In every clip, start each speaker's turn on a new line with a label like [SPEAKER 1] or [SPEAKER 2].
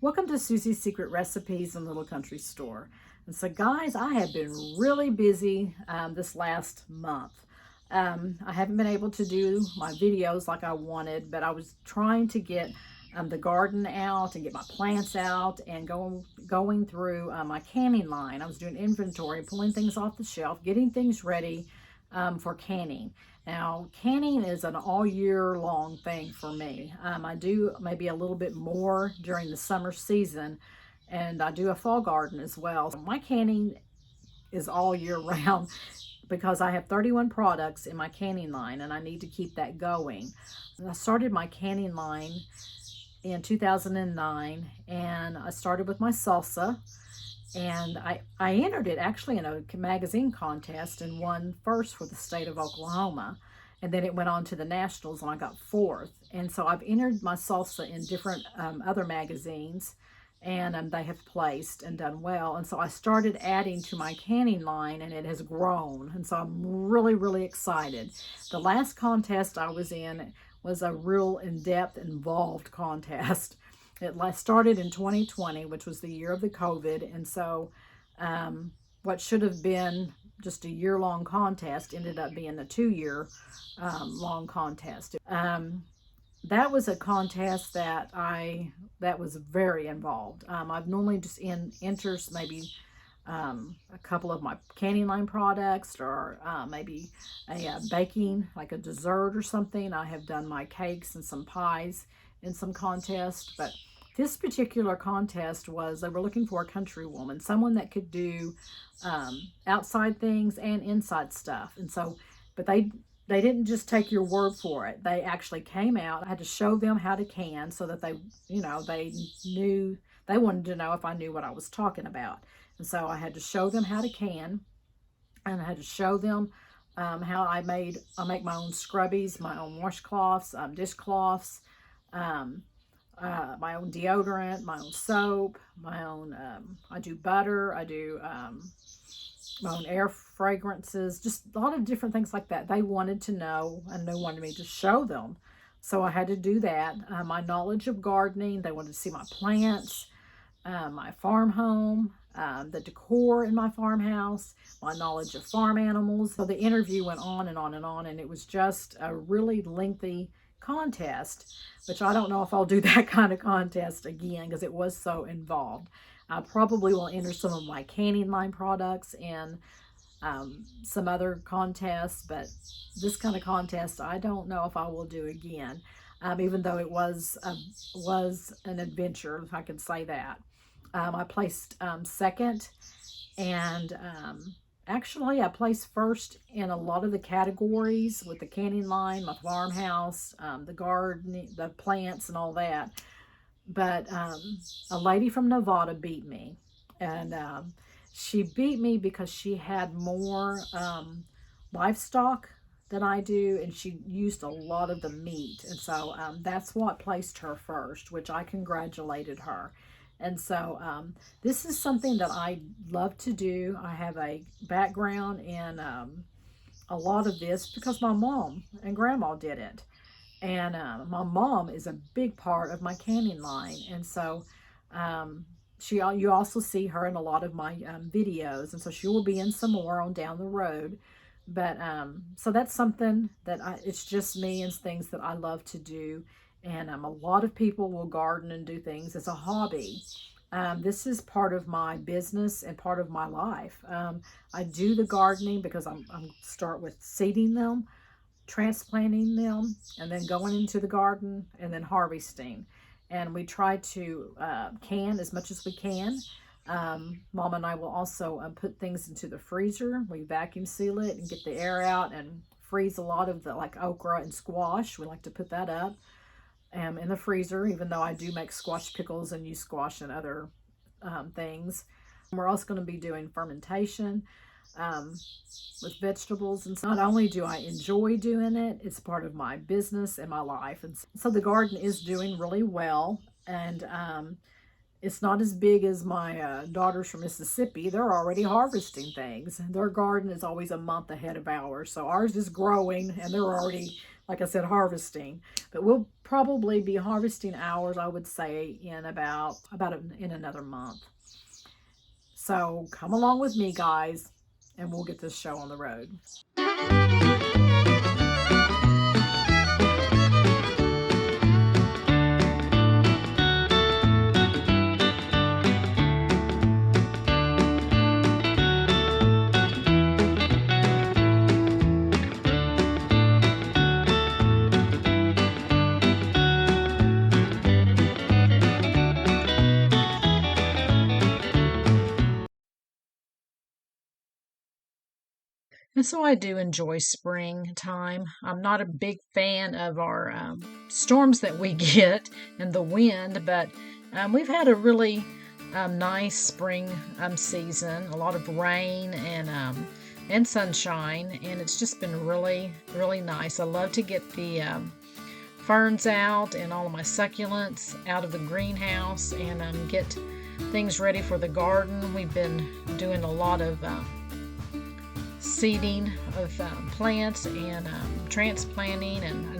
[SPEAKER 1] Welcome to Susie's Secret Recipes and Little Country Store. And so guys, I have been really busy this last month. I haven't been able to do my videos like I wanted, but I was trying to get the garden out and get my plants out and going through my canning line. I was doing inventory, pulling things off the shelf, getting things ready for canning. Now, canning is an all year long thing for me. I do maybe a little bit more during the summer season, and I do a fall garden as well. So my canning is all year round because I have 31 products in my canning line, and I need to keep that going. I started my canning line in 2009, and I started with my salsa. And I entered it actually in a magazine contest and won first for the state of Oklahoma. And then it went on to the nationals and I got fourth. And so I've entered my salsa in different other magazines, and they have placed and done well. And so I started adding to my canning line, and it has grown. And so I'm really, really excited. The last contest I was in was a real in-depth, involved contest. It started in 2020, which was the year of the COVID. And so what should have been just a year-long contest ended up being a 2-year long contest. That was a contest that was very involved. I've normally just enters maybe a couple of my canning line products, or maybe a baking, like a dessert or something. I have done my cakes and some pies in some contests, but this particular contest was, they were looking for a country woman, someone that could do outside things and inside stuff. And so, but they didn't just take your word for it. They actually came out. I had to show them how to can so that they knew, they wanted to know if I knew what I was talking about. And so I had to show them how to can, and I had to show them how I make my own scrubbies, my own washcloths, dishcloths, my own deodorant, my own soap, my own, I do butter, I do my own air fragrances, just a lot of different things like that. They wanted to know, and they wanted me to show them. So I had to do that. My knowledge of gardening, they wanted to see my plants, my farm home, the decor in my farmhouse, my knowledge of farm animals. So the interview went on and on and on, and it was just a really lengthy contest, which I don't know if I'll do that kind of contest again because it was so involved. I probably will enter some of my canning line products in some other contests, but this kind of contest I don't know if I will do again, even though it was an adventure, if I can say that. I placed second, and actually I placed first in a lot of the categories with the canning line, my farmhouse, the garden, the plants and all that. But a lady from Nevada beat me, and she beat me because she had more livestock than I do, and she used a lot of the meat. And so that's what placed her first, which I congratulated her. And so this is something that I love to do. I have a background in a lot of this because my mom and grandma did it. And my mom is a big part of my canning line. And so you also see her in a lot of my videos. And so she will be in some more on down the road. But so that's something that it's just me and things that I love to do. And a lot of people will garden and do things as a hobby. This is part of my business and part of my life. I do the gardening because I'm start with seeding them, transplanting them, and then going into the garden and then harvesting. And we try to can as much as we can. Mom and I will also put things into the freezer. We vacuum seal it and get the air out and freeze a lot of the, like okra and squash. We like to put that up in the freezer, even though I do make squash pickles and use squash and other things. We're also going to be doing fermentation with vegetables. And so not only do I enjoy doing it, it's part of my business and my life. And so the garden is doing really well. And it's not as big as my daughters from Mississippi. They're already harvesting things. Their garden is always a month ahead of ours. So ours is growing, and they're already like I said, harvesting. But we'll probably be harvesting ours, I would say, in in another month. So come along with me, guys, and we'll get this show on the road. And so I do enjoy springtime. I'm not a big fan of our storms that we get and the wind, but we've had a really nice spring season. A lot of rain and sunshine, and it's just been really, really nice. I love to get the ferns out and all of my succulents out of the greenhouse and get things ready for the garden. We've been doing a lot of seeding of plants and transplanting, and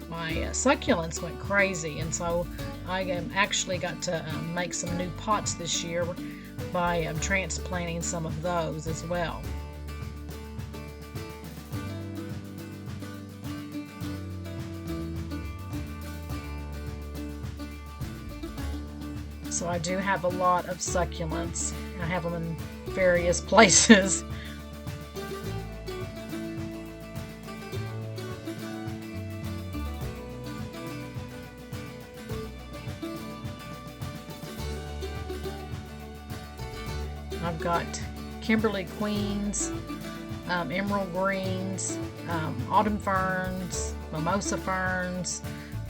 [SPEAKER 1] my succulents went crazy, and so I actually got to make some new pots this year by transplanting some of those as well. So I do have a lot of succulents. I have them in various places. I've got Kimberly Queens, emerald greens, autumn ferns, mimosa ferns,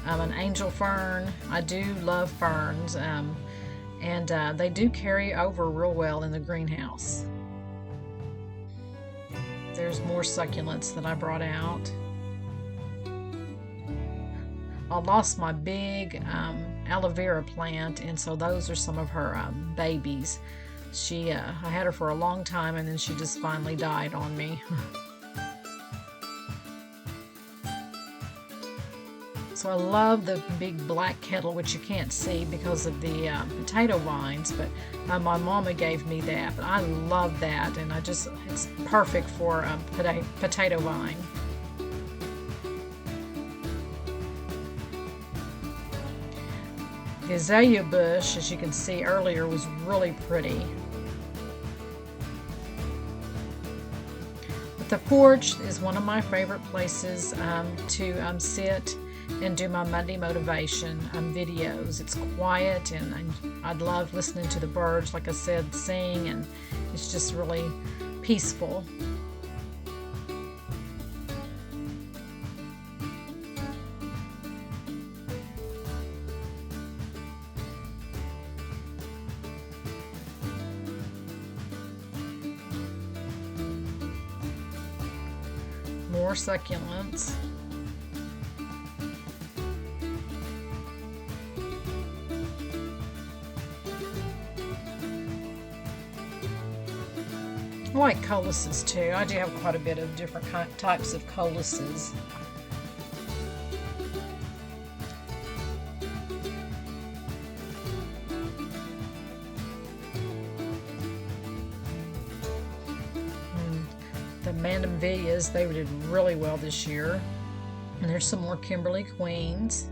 [SPEAKER 1] an angel fern. I do love ferns, and they do carry over real well in the greenhouse. There's more succulents that I brought out. I lost my big aloe vera plant, and so those are some of her babies. I had her for a long time, and then she just finally died on me. So I love the big black kettle, which you can't see because of the potato vines, but my mama gave me that. But I love that, and it's perfect for a potato vine. The azalea bush, as you can see earlier, was really pretty. But the porch is one of my favorite places to sit and do my Monday motivation videos. It's quiet, and I love listening to the birds, like I said, sing, and it's just really peaceful. More succulents. I like coluses too. I do have quite a bit of different types of coluses. The mandevillas, they did really well this year. And there's some more Kimberly Queens.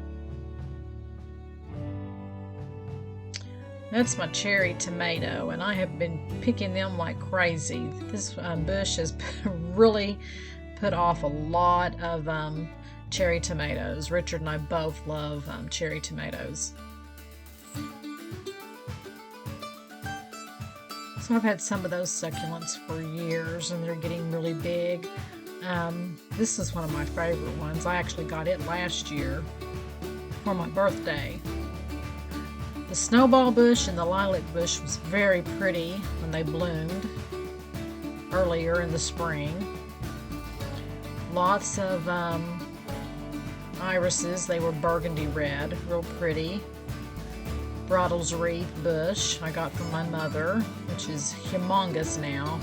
[SPEAKER 1] That's my cherry tomato, and I have been picking them like crazy. This bush has really put off a lot of cherry tomatoes. Richard and I both love cherry tomatoes. So I've had some of those succulents for years, and they're getting really big. This is one of my favorite ones. I actually got it last year for my birthday. The snowball bush and the lilac bush was very pretty when they bloomed earlier in the spring. Lots of irises. They were burgundy red, real pretty. Brottle's wreath bush I got from my mother, which is humongous now.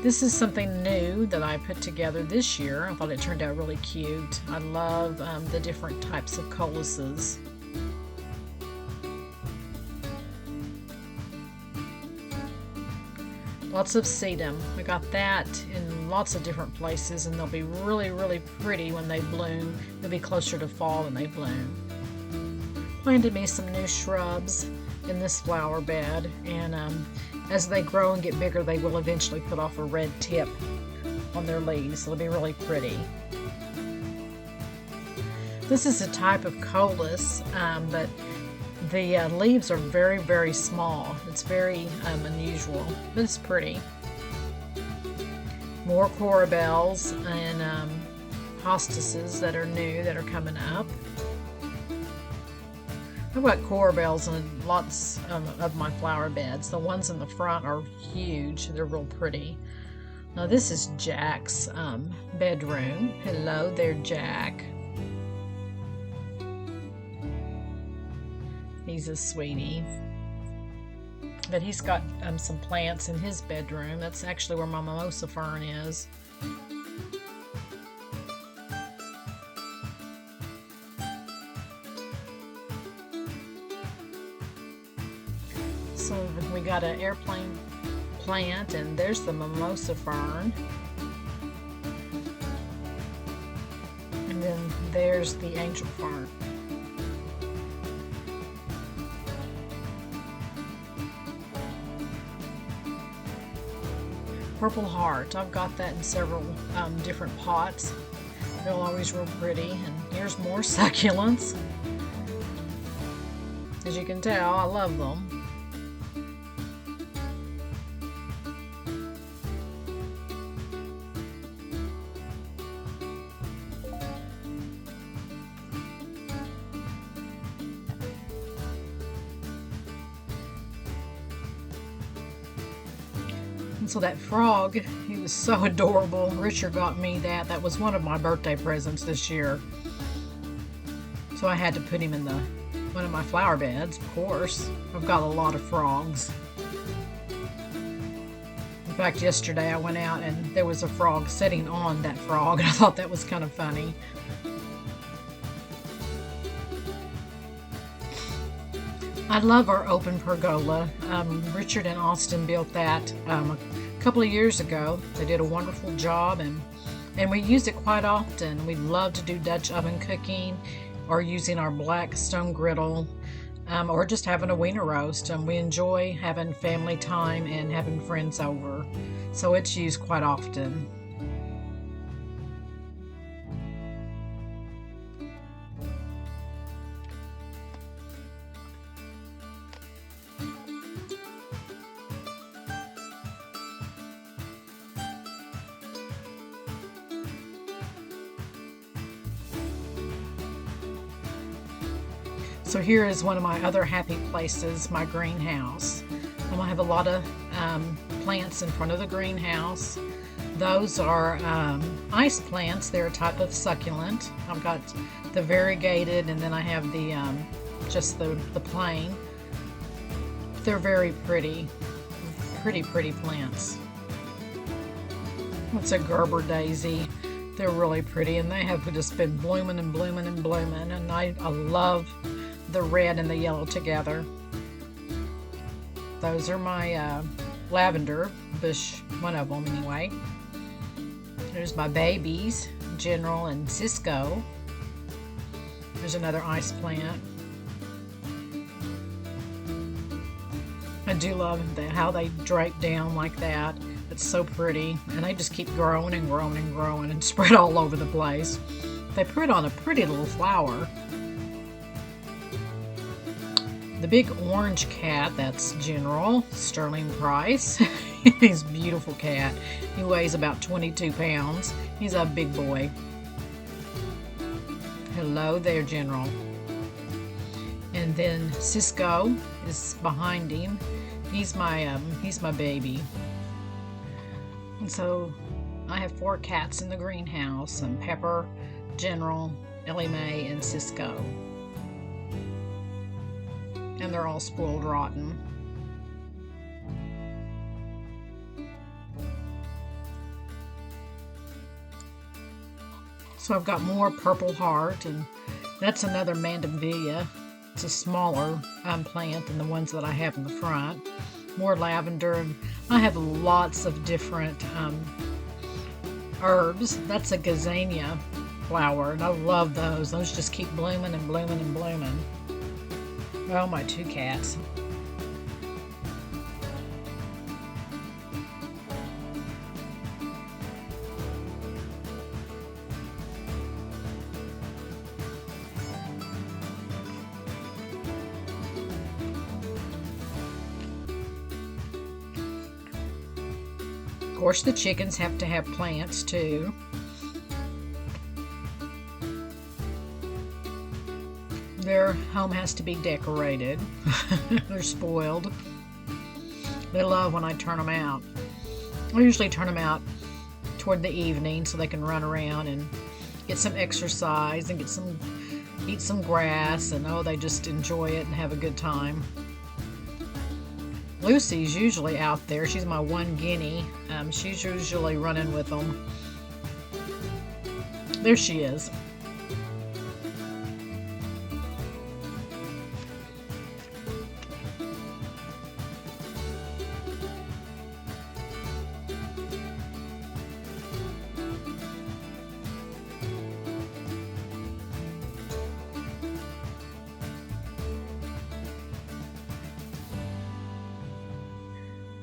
[SPEAKER 1] This is something new that I put together this year. I thought it turned out really cute. I love the different types of coluses. Lots of sedum. I got that in lots of different places, and they'll be really, really pretty when they bloom. They'll be closer to fall when they bloom. Planted me some new shrubs in this flower bed, and as they grow and get bigger, they will eventually put off a red tip on their leaves. It'll be really pretty. This is a type of collis, but the leaves are very, very small. It's very unusual, but it's pretty. More corabelles and hostices that are new, that are coming up. I've got corabelles in lots of my flower beds. The ones in the front are huge. They're real pretty. Now this is Jack's bedroom. Hello there, Jack. He's a sweetie. But he's got some plants in his bedroom. That's actually where my mimosa fern is. So we got an airplane plant, and there's the mimosa fern. And then there's the angel fern. Purple heart. I've got that in several different pots. They're always real pretty. And here's more succulents. As you can tell, I love them. And so that frog, he was so adorable. Richard got me that. That was one of my birthday presents this year. So I had to put him in one of my flower beds, of course. I've got a lot of frogs. In fact, yesterday I went out and there was a frog sitting on that frog, and I thought that was kind of funny. I love our open pergola. Richard and Austin built that a couple of years ago. They did a wonderful job, and we use it quite often. We love to do Dutch oven cooking, or using our black stone griddle, or just having a wiener roast. We enjoy having family time and having friends over, so it's used quite often. So here is one of my other happy places, my greenhouse. I have a lot of plants in front of the greenhouse. Those are ice plants. They're a type of succulent. I've got the variegated, and then I have the just the plain. They're very pretty, pretty plants. It's a Gerber daisy. They're really pretty, and they have just been blooming and blooming and blooming, and I love the red and the yellow together. Those are my lavender bush, one of them anyway. There's my babies, General and Cisco. There's another ice plant. I do love how they drape down like that. It's so pretty, and they just keep growing and growing and growing and spread all over the place. They put on a pretty little flower. The big orange cat, that's General, Sterling Price. He's a beautiful cat. He weighs about 22 pounds. He's a big boy. Hello there, General. And then Cisco is behind him. He's my baby. And so I have 4 cats in the greenhouse, and Pepper, General, Ellie Mae, and Cisco. And they're all spoiled rotten. So I've got more purple heart, and that's another mandevilla. It's a smaller plant than the ones that I have in the front. More lavender, and I have lots of different herbs. That's a gazania flower, and I love those. Those just keep blooming and blooming and blooming. Oh, my two cats. Of course, the chickens have to have plants too. Their home has to be decorated. They're spoiled. They love when I turn them out. I usually turn them out toward the evening so they can run around and get some exercise and eat some grass, and oh, they just enjoy it and have a good time. Lucy's usually out there. She's my one Guinea. She's usually running with them. There she is.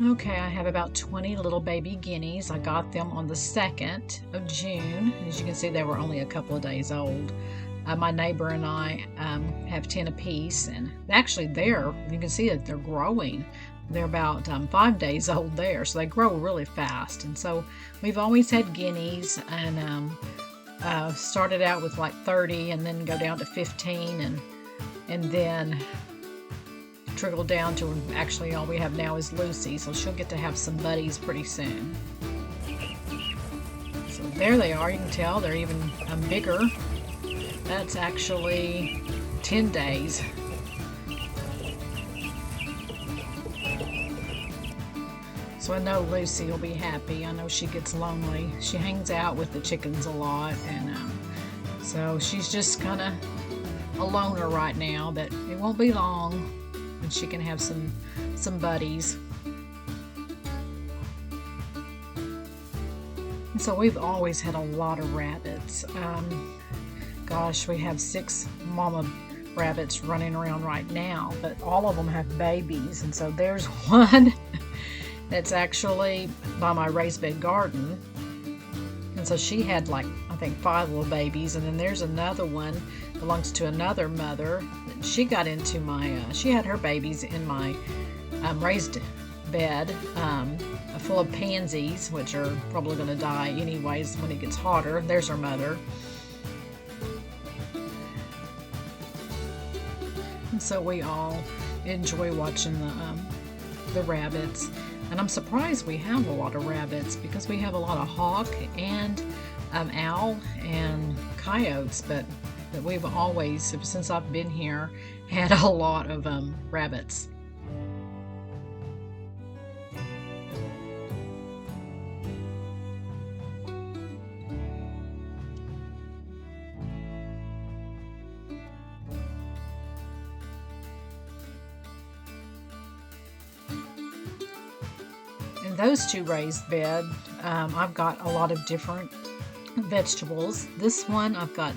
[SPEAKER 1] Okay, I have about 20 little baby guineas. I got them on the 2nd of June. As you can see, they were only a couple of days old. My neighbor and I have 10 apiece, and actually you can see that they're growing. They're about 5 days old there, so they grow really fast. And so we've always had guineas, and started out with like 30 and then go down to 15, and then trickled down to actually all we have now is Lucy, so she'll get to have some buddies pretty soon. So there they are. You can tell they're even bigger. That's actually 10 days. So I know Lucy will be happy. I know she gets lonely. She hangs out with the chickens a lot, and so she's just kind of a loner right now, but it won't be long and she can have some buddies. And so we've always had a lot of rabbits. Gosh, we have 6 mama rabbits running around right now, but all of them have babies. And so there's one that's actually by my raised bed garden. And so she had like, I think 5 little babies. And then there's another one, belongs to another mother. She got into my, she had her babies in my raised bed full of pansies, which are probably going to die anyways when it gets hotter. There's her mother. And so we all enjoy watching the rabbits. And I'm surprised we have a lot of rabbits because we have a lot of hawk and owl and coyotes, but we've always, since I've been here, had a lot of rabbits. In those 2 raised bed, I've got a lot of different vegetables. This one I've got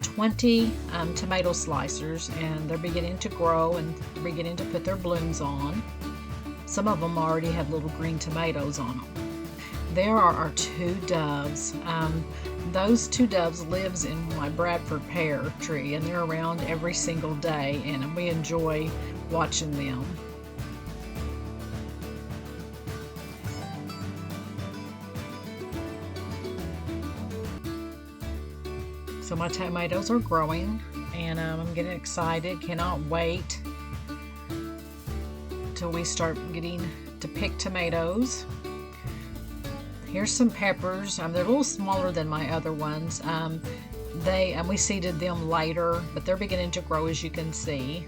[SPEAKER 1] 20 tomato slicers, and they're beginning to grow and beginning to put their blooms on. Some of them already have little green tomatoes on them. There are our 2 doves. Those 2 doves lives in my Bradford pear tree, and they're around every single day, and we enjoy watching them. So my tomatoes are growing, and I'm getting excited. Cannot wait till we start getting to pick tomatoes. Here's some peppers. They're a little smaller than my other ones. We seeded them later, but they're beginning to grow, as you can see.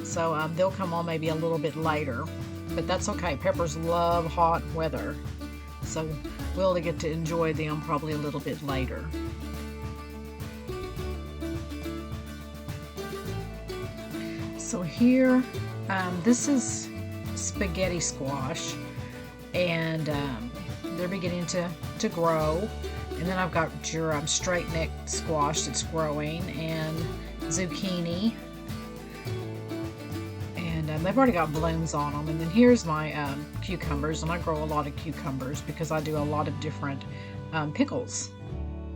[SPEAKER 1] So they'll come on maybe a little bit later, but that's okay. Peppers love hot weather, so we'll get to enjoy them probably a little bit later. So here, this is spaghetti squash, and they're beginning to grow. And then I've got your straight neck squash that's growing, and zucchini, and they've already got blooms on them. And then here's my cucumbers, and I grow a lot of cucumbers because I do a lot of different pickles.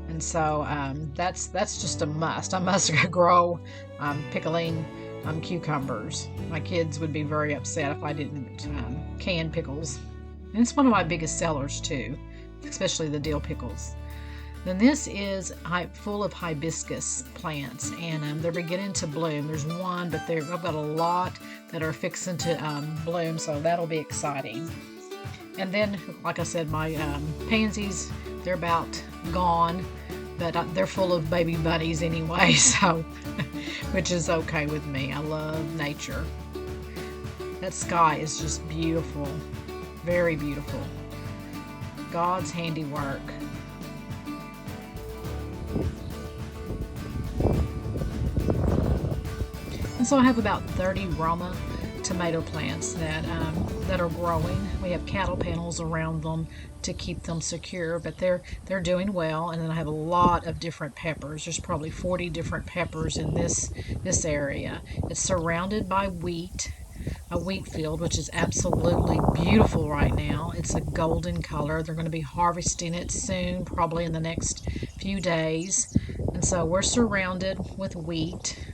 [SPEAKER 1] And so that's just a must. I must grow pickling cucumbers. My kids would be very upset if I didn't can pickles. And it's one of my biggest sellers too, especially the dill pickles. Then this is full of hibiscus plants, and they're beginning to bloom. There's one, but I've got a lot that are fixing to bloom, so that'll be exciting. And then, like I said, my pansies, they're about gone, but they're full of baby bunnies anyway, so which is okay with me. I love nature. That sky is just beautiful, very beautiful. God's handiwork. And so I have about 30 Roma tomato plants that are growing. We have cattle panels around them to keep them secure, but they're doing well. And then I have a lot of different peppers. There's probably 40 different peppers in this area. It's surrounded by wheat, a wheat field, which is absolutely beautiful right now. It's a golden color. They're going to be harvesting it soon, probably in the next few days. And so we're surrounded with wheat.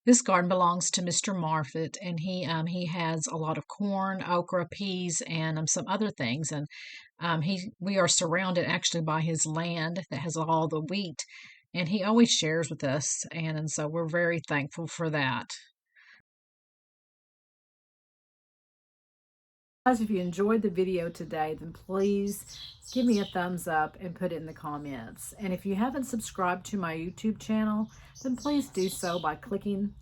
[SPEAKER 1] This garden belongs to Mr. Marfit, and he has a lot of corn, okra, peas, and some other things. And we are surrounded actually by his land that has all the wheat, and he always shares with us, and so we're very thankful for that. Guys, if you enjoyed the video today, then please give me a thumbs up and put it in the comments. And if you haven't subscribed to my YouTube channel, then please do so by clicking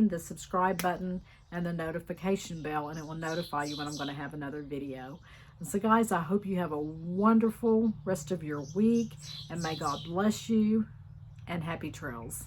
[SPEAKER 1] the subscribe button and the notification bell, and it will notify you when I'm going to have another video. And so guys, I hope you have a wonderful rest of your week, and may God bless you, and happy trails.